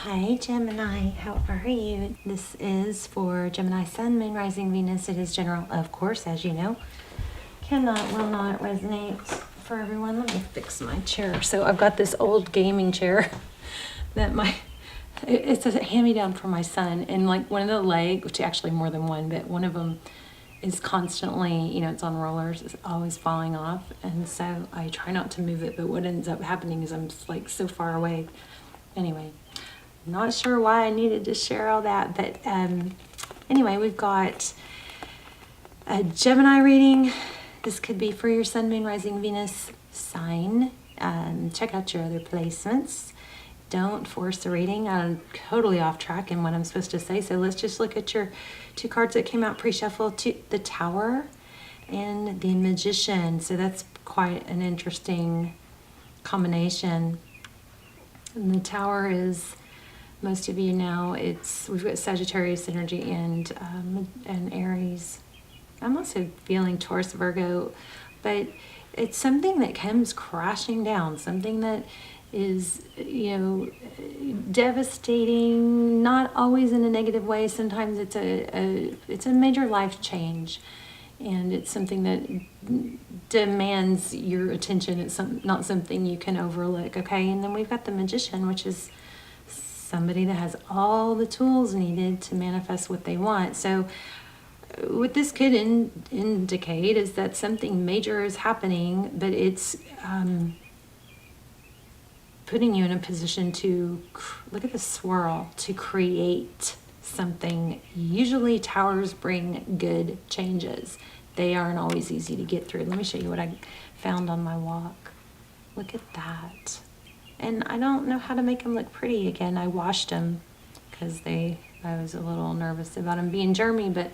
Hi Gemini, how are you? This is for Gemini Sun, Moon, Rising, Venus. It is general, of course, as you know. Will not resonate for everyone. Let me fix my chair. So I've got this old gaming chair that it's a hand-me-down for my son. And like one of the legs, which actually more than one, but one of them is constantly, it's on rollers, it's always falling off. And so I try not to move it, but what ends up happening is I'm like so far away. Anyway. Not sure why I needed to share all that, but anyway, we've got a Gemini reading. This could be for your Sun, Moon, Rising, Venus sign. Check out your other placements. Don't force the reading. I'm totally off track in what I'm supposed to say, so let's just look at your two cards that came out pre-shuffle, the Tower and the Magician. So that's quite an interesting combination. And the Tower is... most of you know we've got Sagittarius energy and Aries. I'm also feeling Taurus, Virgo, but it's something that comes crashing down, something that is, devastating, not always in a negative way. Sometimes it's a major life change, and it's something that demands your attention. It's not something you can overlook, okay? And then we've got the Magician, which is somebody that has all the tools needed to manifest what they want. So what this could indicate is that something major is happening, but it's putting you in a position to, look at the swirl, to create something. Usually towers bring good changes. They aren't always easy to get through. Let me show you what I found on my walk. Look at that. And I don't know how to make them look pretty again. I washed them because I was a little nervous about them being germy, but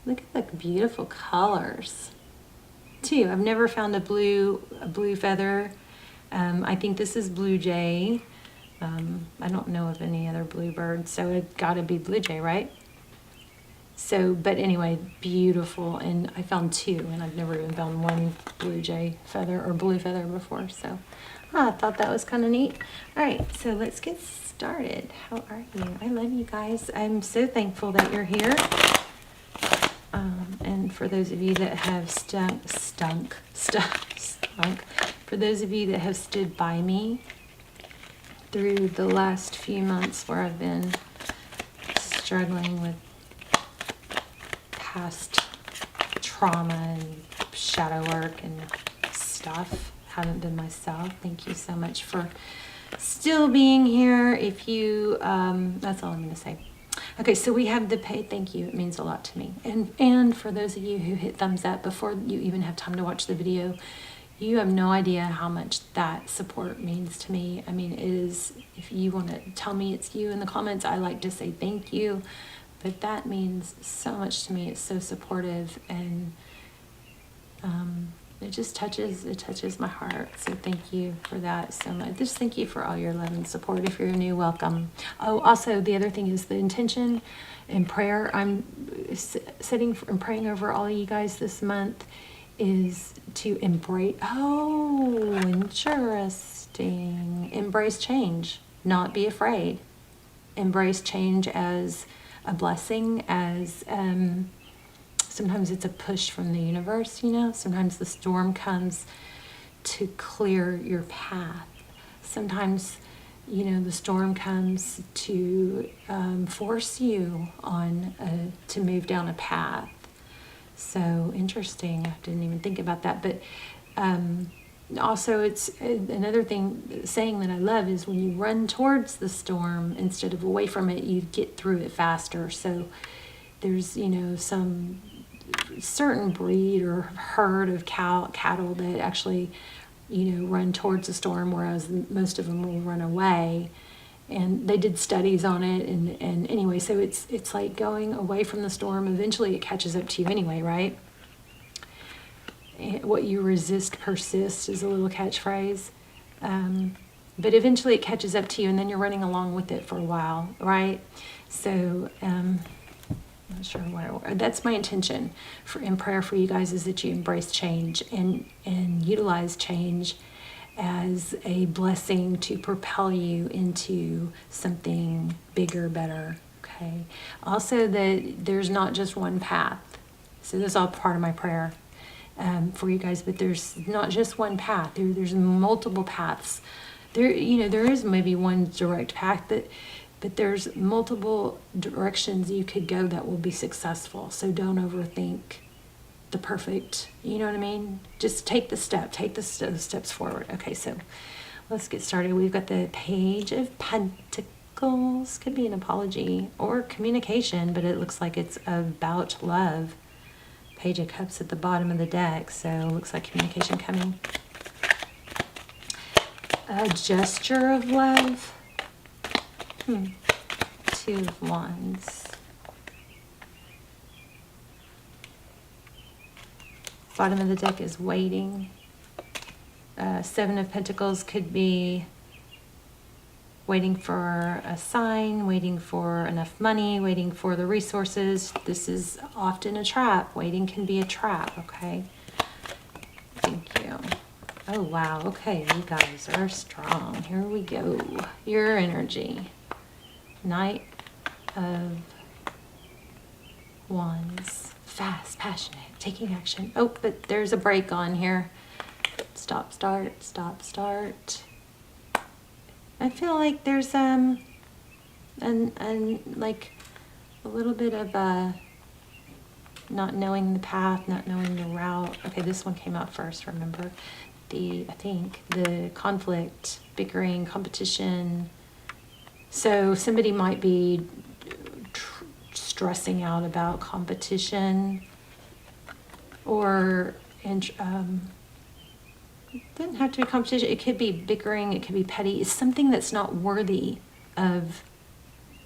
look at the beautiful colors too. I've never found a blue feather. I think this is blue jay. I don't know of any other blue birds, so it gotta be blue jay, right? So, but anyway, beautiful. And I found two, and I've never even found one blue jay feather or blue feather before, so I thought that was kind of neat. All right, so let's get started. How are you? I love you guys. I'm so thankful that you're here. And for those of you that have stunk, for those of you that have stood by me through the last few months where I've been struggling with past trauma and shadow work and stuff, haven't been myself. Thank you so much for still being here. If you, that's all I'm going to say. Okay, so we have the pay. Thank you. It means a lot to me. And for those of you who hit thumbs up before you even have time to watch the video, you have no idea how much that support means to me. I mean, it is, if you want to tell me it's you in the comments, I like to say thank you, but that means so much to me. It's so supportive, and it just touches my heart. So thank you for that so much. Just thank you for all your love and support. If you're new, welcome. Oh, also the other thing is the intention and prayer I'm sitting and praying over all of you guys this month is to embrace, interesting. Embrace change, not be afraid. Embrace change as a blessing, as sometimes it's a push from the universe, Sometimes the storm comes to clear your path. Sometimes, the storm comes to force you on to move down a path. So interesting. I didn't even think about that. But also, it's another saying that I love is when you run towards the storm instead of away from it, you get through it faster. So there's, some certain breed or herd of cattle that actually, run towards the storm, whereas most of them will run away. And they did studies on it, and anyway, so it's like going away from the storm. Eventually it catches up to you anyway, right? And what you resist persists is a little catchphrase. But eventually it catches up to you, and then you're running along with it for a while, right? So not sure where. That's my intention in prayer for you guys, is that you embrace change and utilize change as a blessing to propel you into something bigger, better, okay? Also that there's not just one path. So this is all part of my prayer for you guys, but there's not just one path. There's multiple paths. There is maybe one direct path, but there's multiple directions you could go that will be successful. So don't overthink the perfect, you know what I mean? Just take the steps forward. Okay, so let's get started. We've got the Page of Pentacles. Could be an apology or communication, but it looks like it's about love. Page of Cups at the bottom of the deck, so it looks like communication coming. A gesture of love. Two of Wands. Bottom of the deck is waiting. Seven of Pentacles could be waiting for a sign, waiting for enough money, waiting for the resources. This is often a trap. Waiting can be a trap, okay? Thank you. Oh, wow. Okay, you guys are strong. Here we go. Your energy. Knight of Wands. Fast, passionate, taking action. Oh, but there's a break on here. Stop, start, stop, start. I feel like there's like a little bit of not knowing the path, not knowing the route. Okay, this one came out first, remember? I think the conflict, bickering, competition. So somebody might be stressing out about competition, or it doesn't have to be competition. It could be bickering, it could be petty. It's something that's not worthy of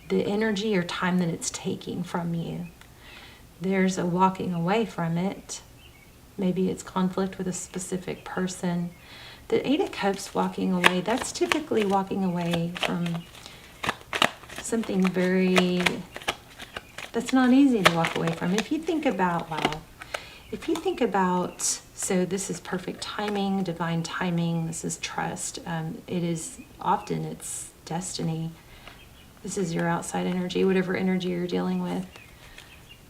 the energy or time that it's taking from you. There's a walking away from it. Maybe it's conflict with a specific person. The Eight of Cups, walking away, that's typically walking away from something that's not easy to walk away from. If you think about, so this is perfect timing, divine timing, this is trust. It's destiny. This is your outside energy, whatever energy you're dealing with.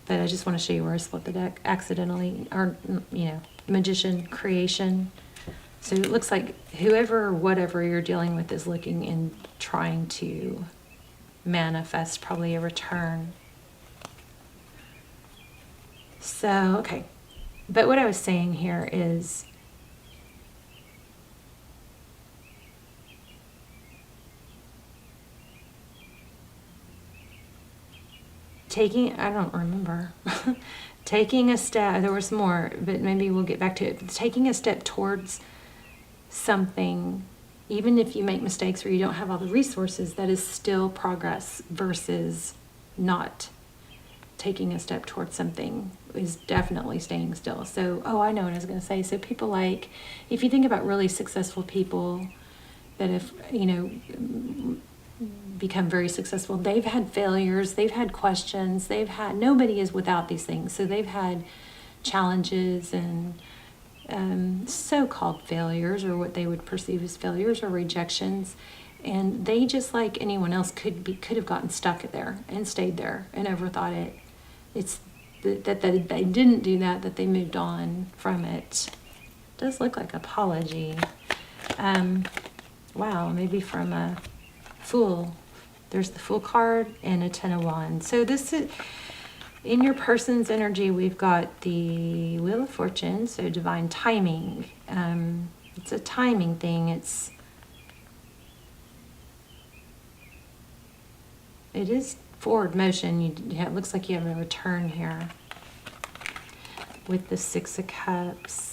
But I just want to show you where I split the deck accidentally, or, magician, creation. So it looks like whatever you're dealing with is looking and trying to manifest probably a return. So, okay. But what I was saying here is I don't remember. Taking a step, there was more, but maybe we'll get back to it. Taking a step towards something, even if you make mistakes or you don't have all the resources, that is still progress versus not taking a step towards something is definitely staying still. So, I know what I was going to say. So people like, if you think about really successful people that have, become very successful, they've had failures, they've had questions, nobody is without these things. So they've had challenges and so-called failures, or what they would perceive as failures or rejections. And they, just like anyone else, could have gotten stuck there and stayed there and overthought it. It's that they didn't do that they moved on from it. It does look like apology. Wow, maybe from a Fool. There's the Fool card and a Ten of Wands. So this is, in your person's energy, we've got the Wheel of Fortune, so divine timing. It's a timing thing. It is forward motion. It looks like you have a return here with the Six of Cups.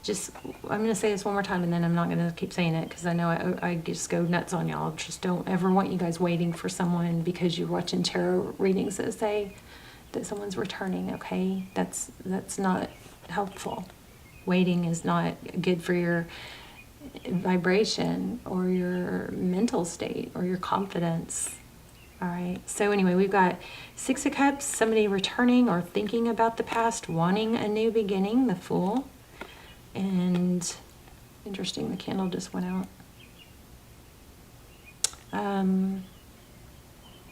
I'm going to say this one more time, and then I'm not going to keep saying it, because I know I just go nuts on y'all. Just don't ever want you guys waiting for someone because you're watching tarot readings that say that someone's returning, okay? That's not helpful. Waiting is not good for your vibration or your mental state or your confidence. All right. So anyway, we've got Six of Cups, somebody returning or thinking about the past, wanting a new beginning, the Fool. And Interesting, the candle just went out.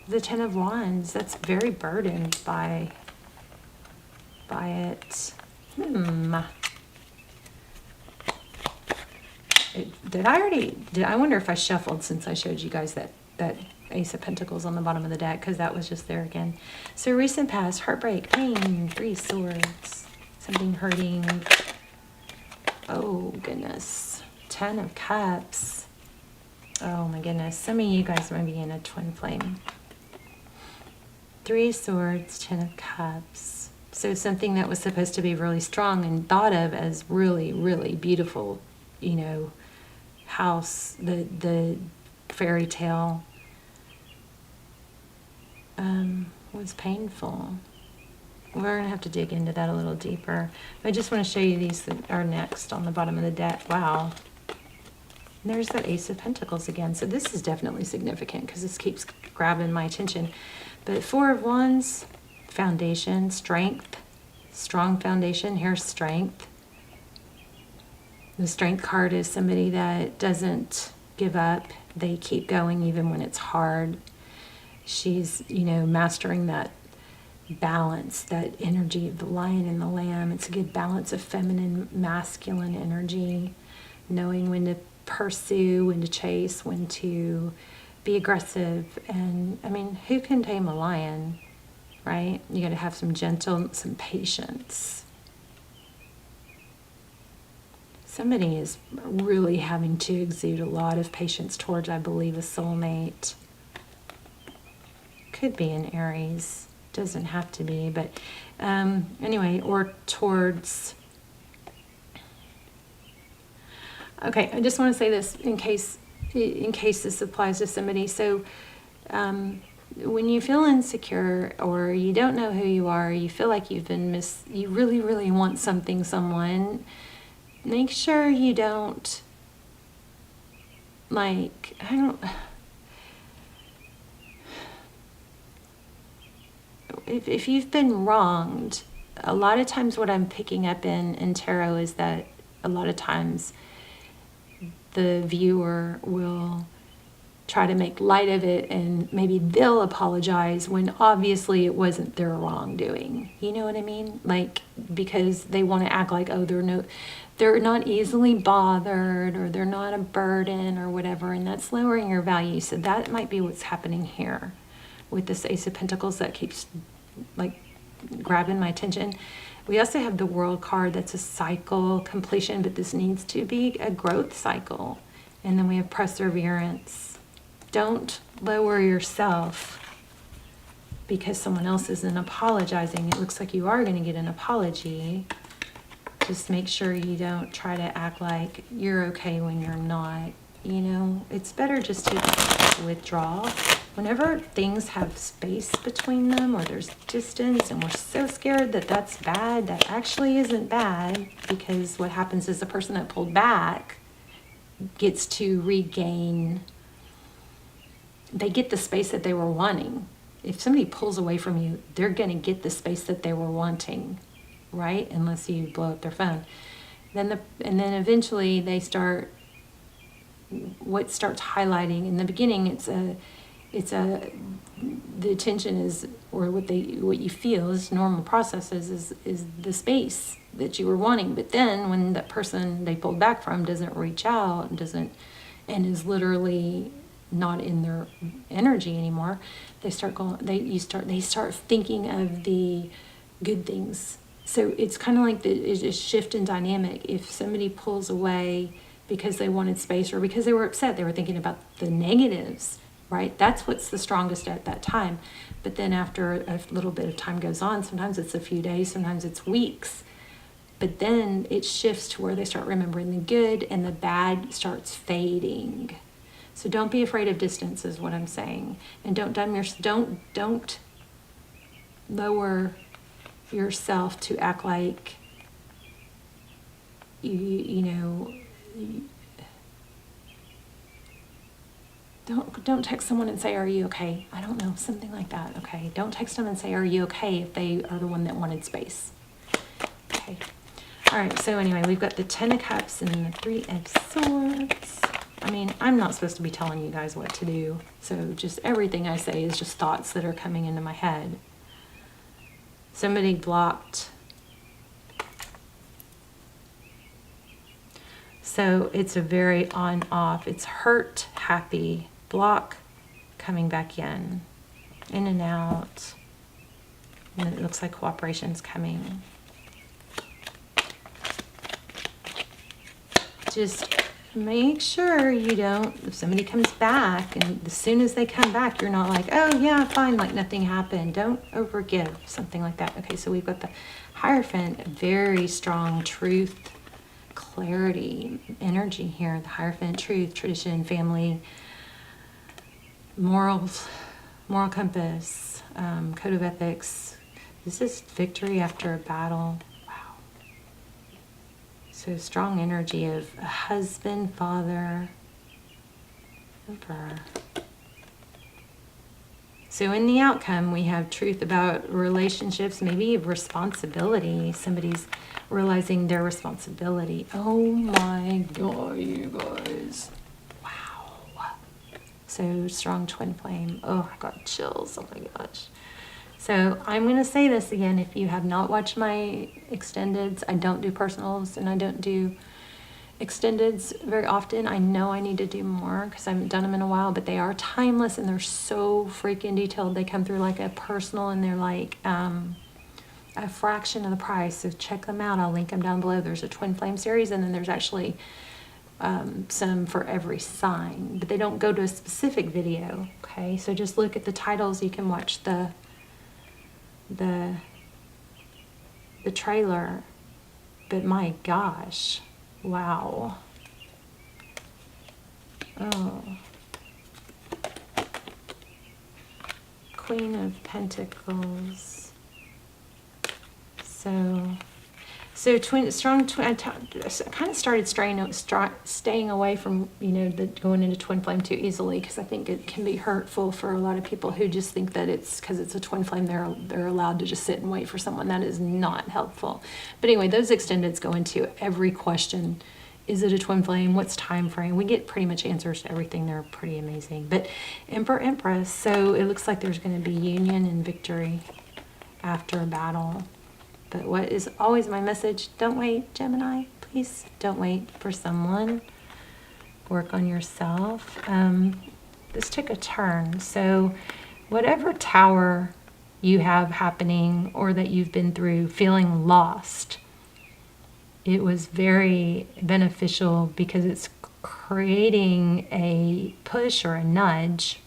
The Ten of Wands, that's very burdened by it. I wonder if I shuffled since I showed you guys that Ace of Pentacles on the bottom of the deck, because that was just there again. So recent past, heartbreak, pain, 3 swords, something hurting. Oh goodness, 10 of Cups. Oh my goodness, some of you guys might be in a twin flame. 3 swords, 10 of Cups. So something that was supposed to be really strong and thought of as really, really beautiful, you know, house, the fairy tale, was painful. We're going to have to dig into that a little deeper. I just want to show you these that are next on the bottom of the deck. Wow. And there's that Ace of Pentacles again. So this is definitely significant because this keeps grabbing my attention. But 4 of Wands, foundation, strength, strong foundation. Here's strength. The Strength card is somebody that doesn't give up. They keep going even when it's hard. She's, you know, mastering that balance, that energy of the lion and the lamb. It's a good balance of feminine, masculine energy, knowing when to pursue, when to chase, when to be aggressive. And I mean, who can tame a lion, right? You got to have some some patience. Somebody is really having to exude a lot of patience towards, I believe, a soulmate. Could be an Aries, doesn't have to be, but anyway, or towards. Okay, I just want to say this in case this applies to somebody. So when you feel insecure or you don't know who you are, you feel like you've been you really, really want someone, make sure you don't, like, if you've been wronged, a lot of times what I'm picking up in tarot is that a lot of times the viewer will try to make light of it and maybe they'll apologize when obviously it wasn't their wrongdoing. You know what I mean? Like, because they want to act like, oh, they're not easily bothered or they're not a burden or whatever, and that's lowering your value. So that might be what's happening here with this Ace of Pentacles that keeps like grabbing my attention. We also have the World card, that's a cycle completion, but this needs to be a growth cycle. And then we have perseverance. Don't lower yourself because someone else isn't apologizing. It looks like you are going to get an apology. Just make sure you don't try to act like you're okay when you're not. You know, it's better just to withdraw. Whenever things have space between them or there's distance and we're so scared that that's bad, that actually isn't bad, because what happens is the person that pulled back gets to regain, they get the space that they were wanting. If somebody pulls away from you, they're going to get the space that they were wanting, right? Unless you blow up their phone. And then eventually they start, what starts highlighting in the beginning, the attention is, or what you feel is normal processes is the space that you were wanting. But then when that person they pulled back from doesn't reach out and is literally not in their energy anymore, they start thinking of the good things. So it's kind of like it's a shift in dynamic. If somebody pulls away because they wanted space or because they were upset, they were thinking about the negatives, right? That's what's the strongest at that time. But then after a little bit of time goes on, sometimes it's a few days, sometimes it's weeks, but then it shifts to where they start remembering the good and the bad starts fading. So don't be afraid of distance is what I'm saying. And don't lower yourself to act like you know, don't text someone and say, are you okay? I don't know, something like that. Okay, don't text them and say, are you okay, if they are the one that wanted space. Okay, All right, so anyway, we've got the 10 of Cups and the 3 of Swords. I mean, I'm not supposed to be telling you guys what to do. So just everything I say is just thoughts that are coming into my head. Somebody blocked. So it's a very on-off. It's hurt, happy, block, coming back in and out. And it looks like cooperation's coming. Just make sure you don't, if somebody comes back and as soon as they come back, you're not like, oh yeah, fine, like nothing happened. Don't overgive, something like that. Okay, so we've got the Hierophant, very strong truth, clarity, energy here. The Hierophant, truth, tradition, family, morals, moral compass, code of ethics. This is victory after a battle. So strong energy of a husband, father, Emperor. So in the outcome, we have truth about relationships, maybe responsibility. Somebody's realizing their responsibility. Oh my God, you guys. Wow. So strong twin flame. Oh, I got chills. Oh my gosh. So I'm going to say this again. If you have not watched my extendeds, I don't do personals and I don't do extendeds very often. I know I need to do more because I haven't done them in a while, but they are timeless and they're so freaking detailed. They come through like a personal and they're like a fraction of the price. So check them out. I'll link them down below. There's a twin flame series and then there's actually some for every sign, but they don't go to a specific video. Okay, so just look at the titles. You can watch the trailer, but my gosh, wow. Oh, Queen of Pentacles. So strong twin. I kind of started staying away from, you know, going into twin flame too easily, because I think it can be hurtful for a lot of people who just think that it's because it's a twin flame they're allowed to just sit and wait for someone. That is not helpful. But anyway, those extendeds go into every question. Is it a twin flame? What's time frame? We get pretty much answers to everything. They're pretty amazing. But Emperor, Empress. So it looks like there's going to be union and victory after a battle. But what is always my message? Don't wait, Gemini. Please don't wait for someone. Work on yourself. This took a turn. So whatever tower you have happening or that you've been through feeling lost, it was very beneficial because it's creating a push or a nudge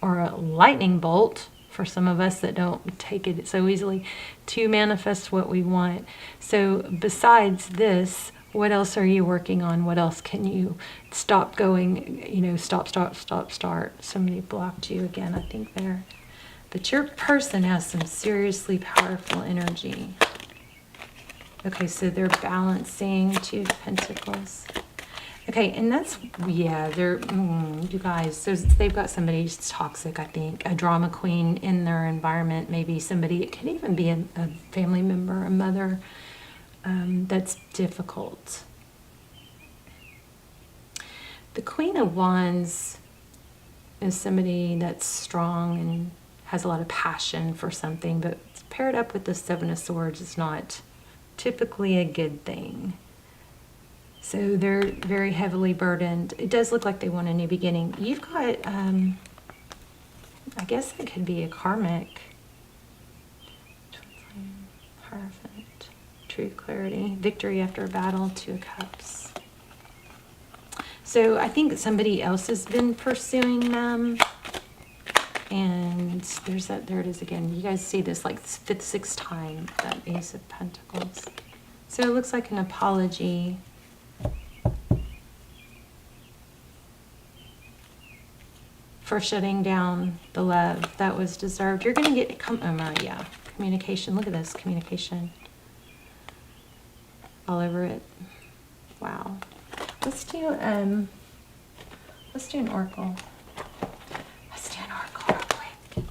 or a lightning bolt for some of us that don't take it so easily to manifest what we want. So besides this, what else are you working on? What else can you stop going, you know, stop, start. Somebody blocked you again, I think there. But your person has some seriously powerful energy. Okay, so they're balancing 2 of Pentacles. Okay, and that's, yeah, they're, you guys, they've got somebody who's toxic, I think, a drama queen in their environment, maybe somebody, it could even be a family member, a mother, that's difficult. The Queen of Wands is somebody that's strong and has a lot of passion for something, but paired up with the 7 of Swords is not typically a good thing. So they're very heavily burdened. It does look like they want a new beginning. You've got, I guess it could be a karmic. Hierophant, truth, clarity, victory after a battle, 2 of Cups. So I think somebody else has been pursuing them. And there's that, there it is again. You guys see this like 5th, 6th time, that Ace of Pentacles. So it looks like an apology. For shutting down the love that was deserved. You're going to get, yeah, communication. Look at this, communication. All over it. Wow. Let's do an oracle. Let's do an oracle real quick.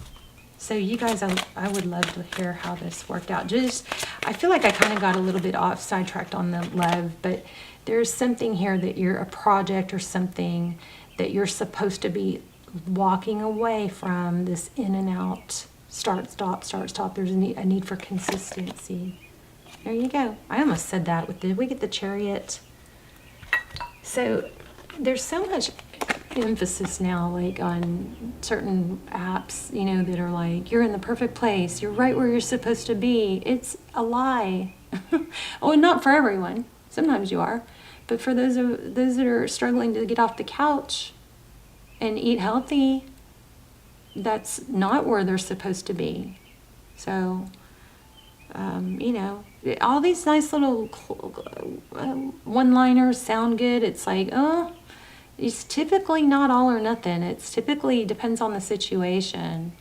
So you guys, I would love to hear how this worked out. I feel like I kind of got a little bit off sidetracked on the love, but there's something here that you're a project or something that you're supposed to be walking away from, this in and out, start, stop, start, stop. There's a need for consistency. There you go. I almost said that. Did we get the Chariot? So there's so much emphasis now, like on certain apps, you know, that are like, you're in the perfect place, you're right where you're supposed to be. It's a lie. Oh, and not for everyone. Sometimes you are, but for those that are struggling to get off the couch and eat healthy, that's not where they're supposed to be. So, you know, all these nice little one-liners sound good. It's like, oh, it's typically not all or nothing. It's typically depends on the situation.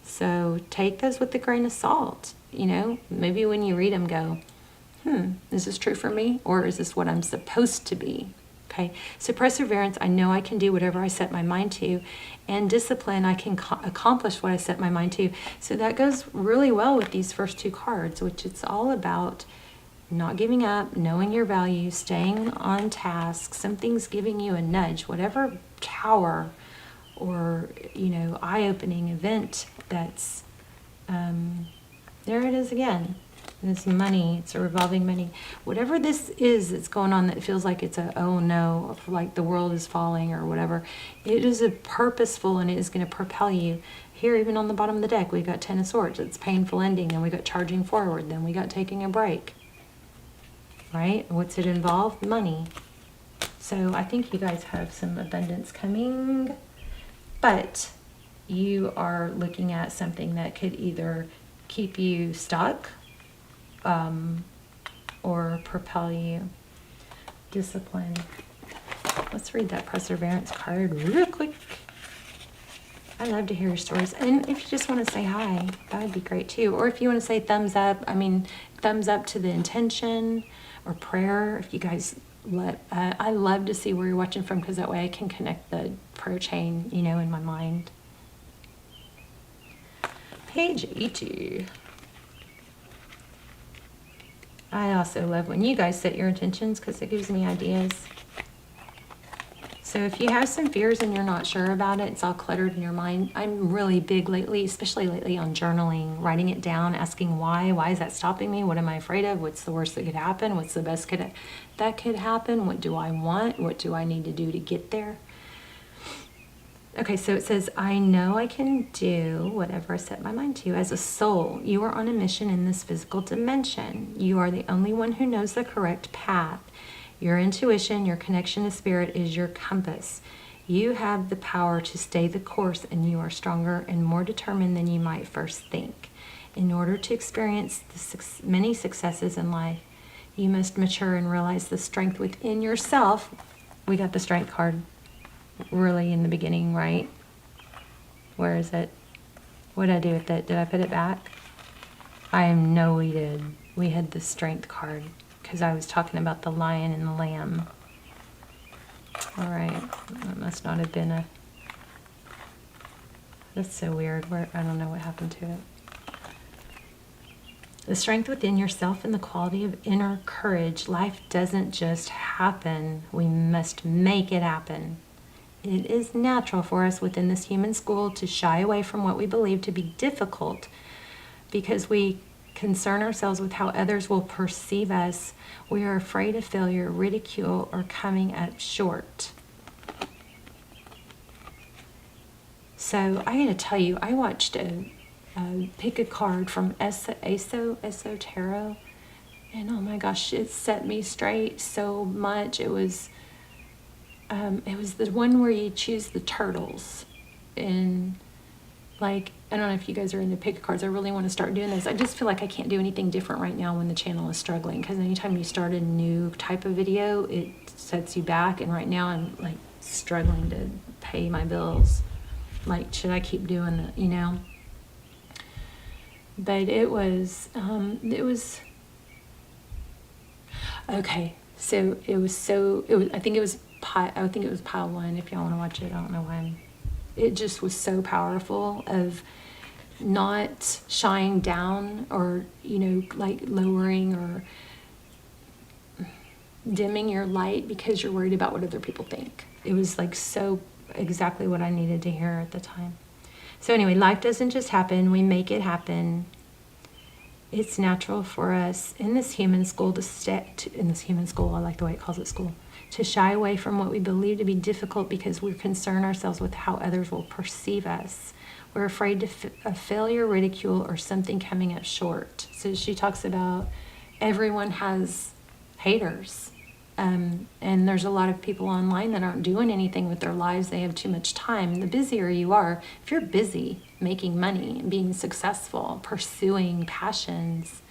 So take those with a grain of salt. You know, maybe when you read them, go, is this true for me? Or is this what I'm supposed to be? Okay. So perseverance, I know I can do whatever I set my mind to. And discipline, I can accomplish what I set my mind to. So that goes really well with these first two cards, which it's all about not giving up, knowing your value, staying on task. Something's giving you a nudge, whatever tower or, you know, eye-opening event that's, there it is again. This money, it's a revolving money. Whatever this is that's going on that feels like it's a, oh no, like the world is falling or whatever, it is a purposeful and it is going to propel you. Here, even on the bottom of the deck, we got Ten of Swords. It's painful ending. Then we got charging forward. Then we got taking a break. Right? What's it involve? Money. So I think you guys have some abundance coming, but you are looking at something that could either keep you stuck or propel you. Discipline. Let's read that perseverance card real quick. I love to hear your stories. And if you just want to say hi, that would be great too. Or if you want to say thumbs up, thumbs up to the intention or prayer. If you guys I love to see where you're watching from, because that way I can connect the prayer chain, you know, in my mind. Page 80. I also love when you guys set your intentions, because it gives me ideas. So if you have some fears and you're not sure about it, it's all cluttered in your mind. I'm really big lately, especially lately, on journaling, writing it down, asking why. Why is that stopping me? What am I afraid of? What's the worst that could happen? What's the best that could happen? What do I want? What do I need to do to get there? Okay, so it says, I know I can do whatever I set my mind to. As a soul, you are on a mission in this physical dimension. You are the only one who knows the correct path. Your intuition, your connection to spirit is your compass. You have the power to stay the course, and you are stronger and more determined than you might first think. In order to experience the many successes in life, you must mature and realize the strength within yourself. We got the strength card really in the beginning, right? Where is it? What did I do with it? Did I put it back? I know we did. We had the strength card, because I was talking about the lion and the lamb. All right, that must not have been that's so weird. I don't know what happened to it. The strength within yourself and the quality of inner courage. Life doesn't just happen. We must make it happen. It is natural for us within this human school to shy away from what we believe to be difficult, because we concern ourselves with how others will perceive us. We are afraid of failure, ridicule, or coming up short. So I gotta tell you, I watched a pick a card from Eso Tarot, and oh my gosh, it set me straight so much. It was the one where you choose the turtles, and like, I don't know if you guys are into pick cards. I really want to start doing this. I just feel like I can't do anything different right now when the channel is struggling, because anytime you start a new type of video, it sets you back. And right now I'm like struggling to pay my bills. Like, should I keep doing it, you know? But it was okay. So I think it was pile 1. If y'all want to watch it, I don't know why it just was so powerful of not shying down or, you know, like lowering or dimming your light because you're worried about what other people think. It was like so exactly what I needed to hear at the time. So anyway, life doesn't just happen. We make it happen. It's natural for us in this human school I like the way it calls it school, to shy away from what we believe to be difficult because we concern ourselves with how others will perceive us. We're afraid of failure, ridicule, or something coming up short. So she talks about everyone has haters. And there's a lot of people online that aren't doing anything with their lives. They have too much time. The busier you are, if you're busy making money, being successful, pursuing passions,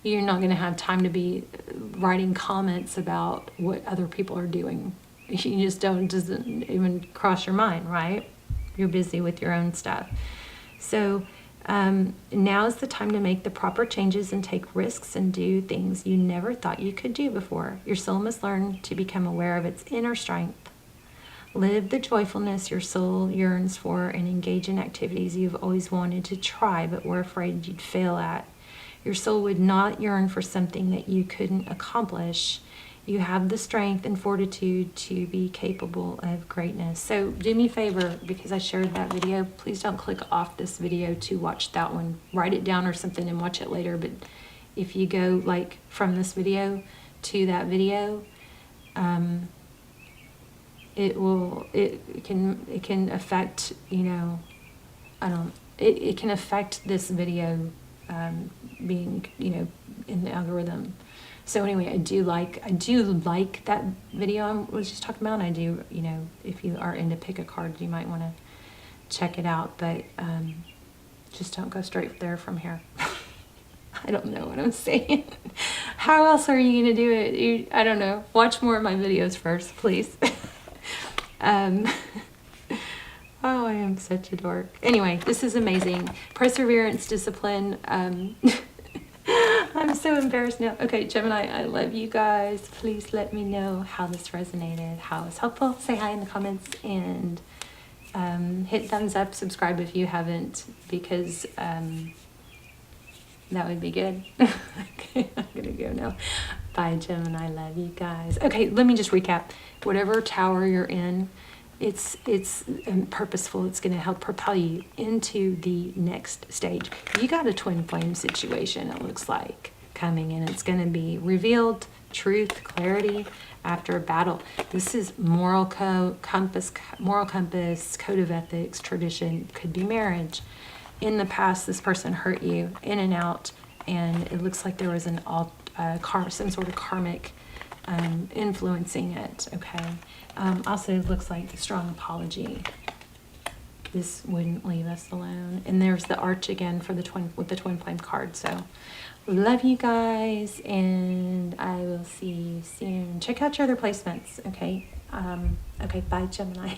you're not going to have time to be writing comments about what other people are doing. You just doesn't even cross your mind, right? You're busy with your own stuff. So now is the time to make the proper changes and take risks and do things you never thought you could do before. Your soul must learn to become aware of its inner strength. Live the joyfulness your soul yearns for and engage in activities you've always wanted to try but were afraid you'd fail at. Your soul would not yearn for something that you couldn't accomplish. You have the strength and fortitude to be capable of greatness. So do me a favor, because I shared that video, please don't click off this video to watch that one. Write it down or something and watch it later. But if you go like from this video to that video, it can affect, you know, it can affect this video being, you know, in the algorithm. So anyway, I do like that video I was just talking about. And I do, you know, if you are into pick a card, you might want to check it out. But just don't go straight there from here. I don't know what I'm saying. How else are you going to do it? I don't know. Watch more of my videos first, please. Oh, I am such a dork. Anyway, this is amazing. Perseverance, discipline. I'm so embarrassed now. Okay, Gemini, I love you guys. Please let me know how this resonated, how it's helpful. Say hi in the comments and hit thumbs up, subscribe if you haven't, because that would be good. Okay, I'm gonna go now. Bye, Gemini. I love you guys. Okay, let me just recap. Whatever tower you're in, it's purposeful. It's going to help propel you into the next stage. You got a twin flame situation, it looks like, coming, and it's going to be revealed truth, clarity after a battle. This is moral compass, code of ethics, tradition, could be marriage. In the past, this person hurt you, in and out, and it looks like there was some sort of karmic influencing it. Okay. Also, it looks like a strong apology. This wouldn't leave us alone. And there's the arch again for the twin flame card. So, love you guys, and I will see you soon. Check out your other placements. Okay. Okay. Bye, Gemini.